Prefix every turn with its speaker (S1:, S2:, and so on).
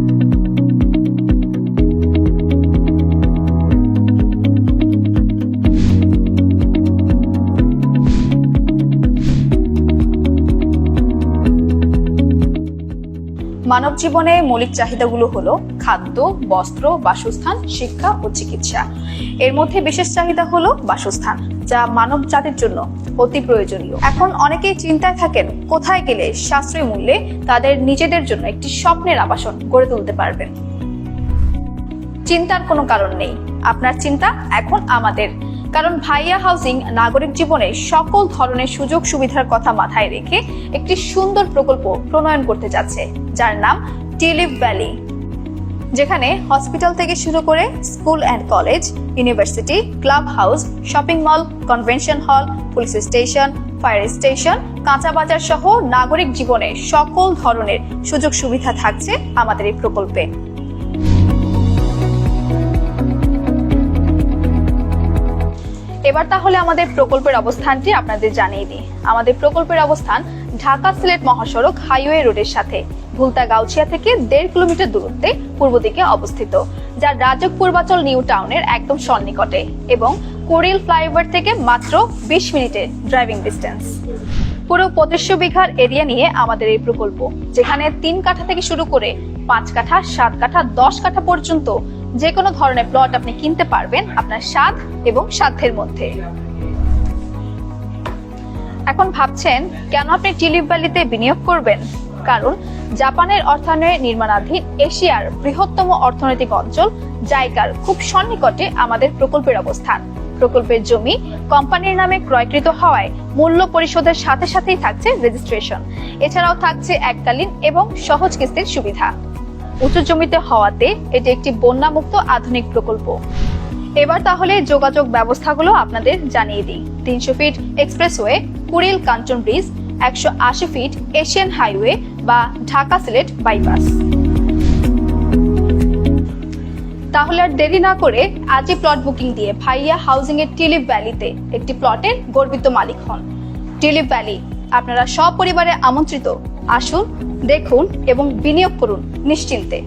S1: মানব জীবনে মৌলিক চাহিদাগুলো হলো খাদ্য, বস্ত্র, বাসস্থান, শিক্ষা ও চিকিৎসা। এর মধ্যে বিশেষ চাহিদা হলো বাসস্থান, যা মানব জাতির জন্য অতি প্রয়োজনীয়। এখন অনেকেই চিন্তায় থাকেন কোথায় গেলে সাশ্রয়ী মূল্যে তাদের নিজেদের জন্য একটি স্বপ্নের আবাসন গড়ে তুলতে পারবেন। চিন্তার কোনো কারণ নেই, আপনার চিন্তা এখন আমাদের। কারণ ভাইয়া হাউজিং নাগরিক জীবনে সকল ধরনের সুযোগ সুবিধার কথা মাথায় রেখে একটি সুন্দর প্রকল্প প্রণয়ন করতে যাচ্ছে, যার নাম টিউলিপ ভ্যালি, যেখানে হসপিটাল থেকে শুরু করে school and college, university, club house, shopping mall, convention hall, police station, fire station, কাঁচা বাজার সহ নাগরিক জীবনে সকল ধরনের সুযোগ সুবিধা থাকছে আমাদের এই প্রকল্পে। এবার তাহলে আমাদের প্রকল্পের অবস্থানটি আপনাদের জানিয়ে দিই। আমাদের প্রকল্পের অবস্থান ঢাকা সিলেট মহাসড়ক হাইওয়ে রোডের সাথে ভুলতা গাউছিয়া থেকে 1.5 কিলোমিটার দূরত্বে পূর্ব দিকে অবস্থিত, যা রাজক পূর্বাচল নিউ টাউনের একদম সন্নিকটে এবং কোরিল ফ্লাইওভার থেকে মাত্র 20 মিনিটের ড্রাইভিং ডিস্টেন্স। পুরো 2500 বিঘার এরিয়া নিয়ে আমাদের এই প্রকল্প, যেখানে 3 কাঠা থেকে শুরু করে 5 কাঠা, 7 কাঠা, 10 কাঠা পর্যন্ত যে কোনো ধরনের প্লট আপনি কিনতে পারবেন আপনার স্বাদ এবং সাধ্যের মধ্যে। এখন ভাবছেন কেন আপনি টিউলিপ ভ্যালিতে বিনিয়োগ করবেন? কারণ জাপানের অর্থায়নে নির্মাণাধীন এশিয়ার বৃহত্তম অর্থনৈতিক অঞ্চল জাইকার খুব সন্নিকটে আমাদের প্রকল্পের অবস্থান। প্রকল্পের জমি কোম্পানির নামে ক্রয়কৃত হওয়ায় মূল্য পরিশোধের সাথে সাথেই থাকছে রেজিস্ট্রেশন। এছাড়াও থাকছে এককালীন এবং সহজ কিস্তির সুবিধা। উঁচু জমিতে হওয়াতে এটি একটি বন্যামুক্ত আধুনিক প্রকল্প। এবার তাহলে যোগাযোগ ব্যবস্থাগুলো আপনাদের জানিয়ে দিই। 300 ফিট এক্সপ্রেসওয়ে, কুড়িল কাঞ্চন ব্রিজ, 180 ফিট এশিয়ান হাইওয়ে বা ঢাকা সিলেট বাইপাস। তাহলে আর দেরি না করে আজই প্লট বুকিং দিয়ে ভাইয়া হাউজিং এর টিউলিপ ভ্যালিতে একটি প্লটের গর্বিত মালিক হন। টিউলিপ ভ্যালি, আপনারা সপরিবারে আমন্ত্রিত। আসুন, দেখুন এবং বিনিয়োগ করুন নিশ্চিন্তে।